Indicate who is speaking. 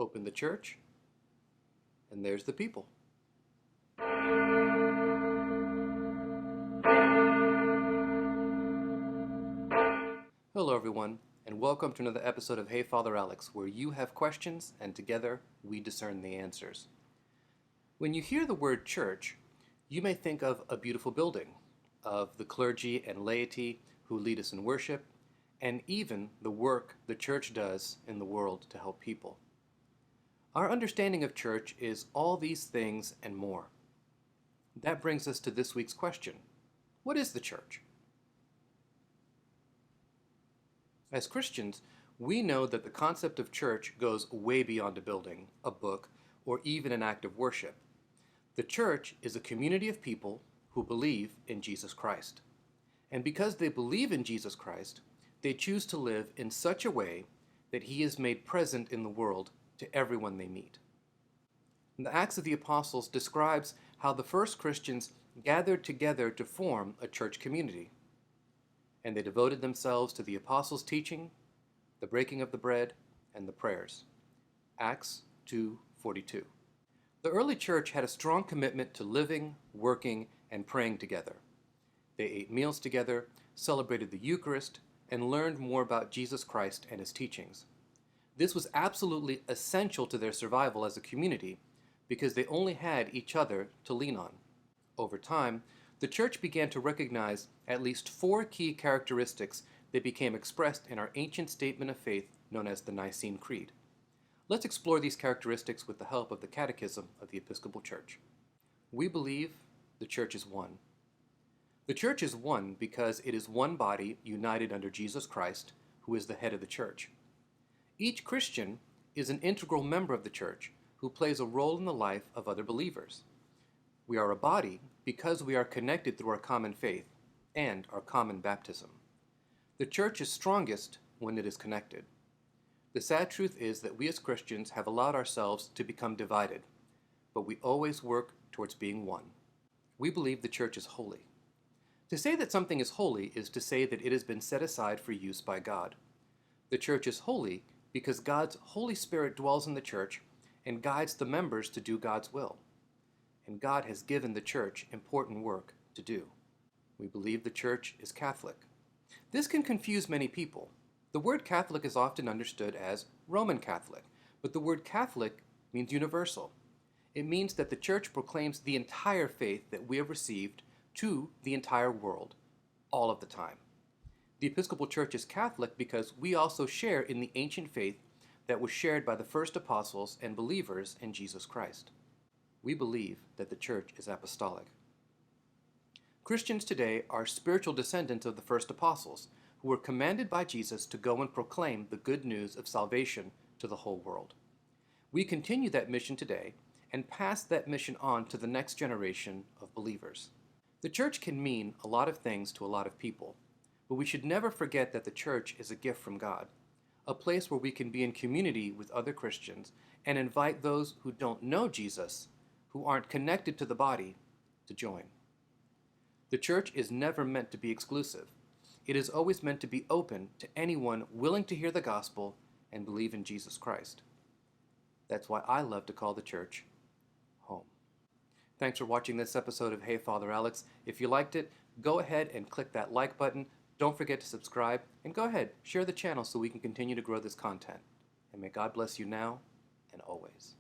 Speaker 1: Open the church, and there's the people. Hello everyone, and welcome to another episode of Hey Father Alex, where you have questions and together we discern the answers. When you hear the word church, you may think of a beautiful building, of the clergy and laity who lead us in worship, and even the work the church does in the world to help people. Our understanding of church is all these things and more. That brings us to this week's question. What is the church? As Christians, we know that the concept of church goes way beyond a building, a book, or even an act of worship. The church is a community of people who believe in Jesus Christ. And because they believe in Jesus Christ, they choose to live in such a way that he is made present in the world to everyone they meet. And the Acts of the Apostles describes how the first Christians gathered together to form a church community. And they devoted themselves to the apostles' teaching, the breaking of the bread, and the prayers. Acts 2:42. The early church had a strong commitment to living, working, and praying together. They ate meals together, celebrated the Eucharist, and learned more about Jesus Christ and his teachings. This was absolutely essential to their survival as a community because they only had each other to lean on. Over time, the church began to recognize at least 4 key characteristics that became expressed in our ancient statement of faith known as the Nicene Creed. Let's explore these characteristics with the help of the Catechism of the Episcopal Church. We believe the church is one. The church is one because it is one body united under Jesus Christ, who is the head of the church. Each Christian is an integral member of the church who plays a role in the life of other believers. We are a body because we are connected through our common faith and our common baptism. The church is strongest when it is connected. The sad truth is that we as Christians have allowed ourselves to become divided, but we always work towards being one. We believe the church is holy. To say that something is holy is to say that it has been set aside for use by God. The church is holy because God's Holy Spirit dwells in the church and guides the members to do God's will. And God has given the church important work to do. We believe the church is Catholic. This can confuse many people. The word Catholic is often understood as Roman Catholic, but the word Catholic means universal. It means that the church proclaims the entire faith that we have received to the entire world, all of the time. The Episcopal Church is Catholic because we also share in the ancient faith that was shared by the first apostles and believers in Jesus Christ. We believe that the church is apostolic. Christians today are spiritual descendants of the first apostles, who were commanded by Jesus to go and proclaim the good news of salvation to the whole world. We continue that mission today and pass that mission on to the next generation of believers. The church can mean a lot of things to a lot of people, but we should never forget that the church is a gift from God, a place where we can be in community with other Christians and invite those who don't know Jesus, who aren't connected to the body, to join. The church is never meant to be exclusive. It is always meant to be open to anyone willing to hear the gospel and believe in Jesus Christ. That's why I love to call the church home. Thanks for watching this episode of Hey Father Alex. If you liked it, go ahead and click that like button. Don't forget to subscribe, and go ahead, share the channel so we can continue to grow this content. And may God bless you now and always.